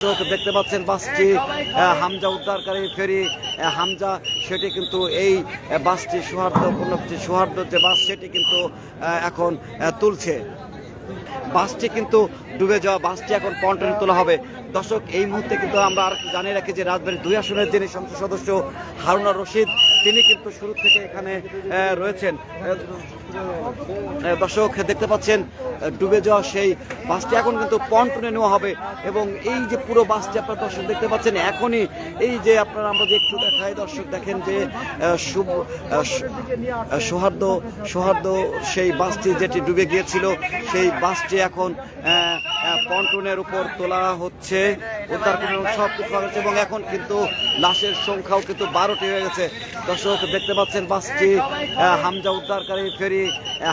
দেখতে পাচ্ছেন বাসটি হামজা উদ্ধারকারী ফেরি হামজা, সেটি কিন্তু এই বাসটি সৌহার্দ্য যে বাস সেটি কিন্তু এখন তুলছে। বাসটি কিন্তু ডুবে যাওয়া বাসটি এখন পন্টনে তোলা হবে। দর্শক, এই মুহূর্তে কিন্তু আমরা আর জানিয়ে রাখি যে রাজবাড়ী 2 আসনের যিনি সংসদ সদস্য হারুনা রশিদ, তিনি কিন্তু শুরু থেকে এখানে রয়েছেন। দর্শক দেখতে পাচ্ছেন ডুবে যাওয়া সেই বাসটি এখন কিন্তু পন্টনে নেওয়া হবে এবং এই যে পুরো বাসটি আপনারা দর্শক দেখতে পাচ্ছেন এখনই এই যে আপনারা আমরা যে একটু দেখাই, দর্শক দেখেন যে সৌহার্দ্য সেই বাসটি যেটি ডুবে গিয়েছিল সেই বাসটি এখন পন্টনের উপর তোলা হচ্ছে, উদ্ধার করে সব কিছু হচ্ছে এবং এখন কিন্তু লাশের সংখ্যাও কিন্তু 12টি হয়ে গেছে। দর্শক দেখতে পাচ্ছেন বাসটি হামজা উদ্ধারকারী ফেরি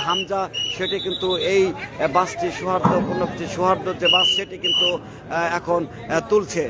হামজা, সেটি কিন্তু এই বাসটি সৌহার্দ্য যে বাস সেটি কিন্তু এখন তুলছে।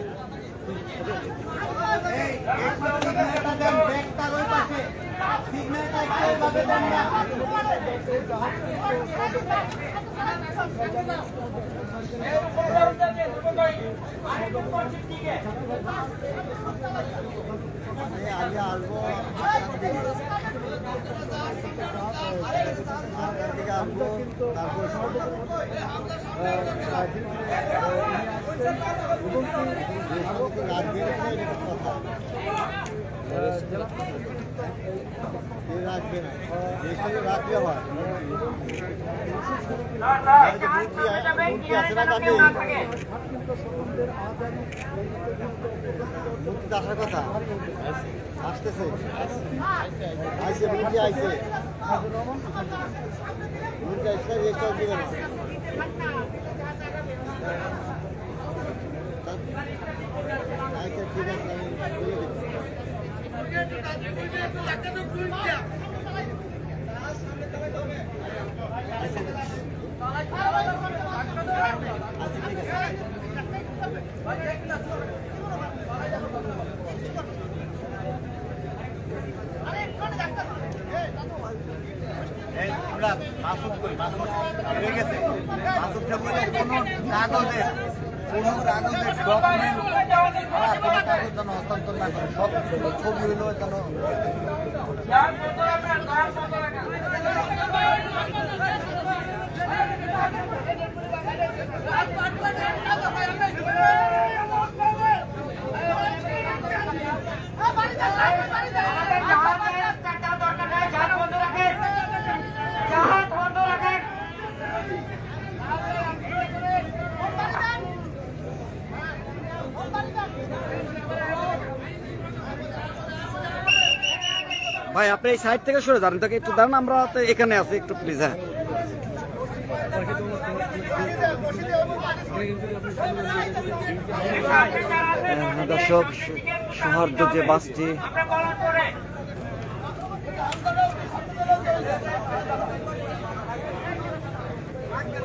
আসার কথা আসতেছে, আইসে মুরগি আইসে মুরগি আইসে রেস্টার দিবে না। আচ্ছা ঠিক আছে, আমি বলে দিচ্ছি। আমরা মাসুদ করি, মাসুদ হয়ে গেছে। মাসুদটা বলে কোনো কাগজের ডকুমেন্ট কোনো কাগজ যেন হস্তান্তর না করে, সব ছবি হইলো যেন ভাই আপনি এই সাইড থেকে সরে দাঁড়ান, তাকে একটু দাঁড়ান, আমরা এখানে আছি একটু প্লিজ। হ্যাঁ দর্শক, সৌহার্দ্য যে বাসটি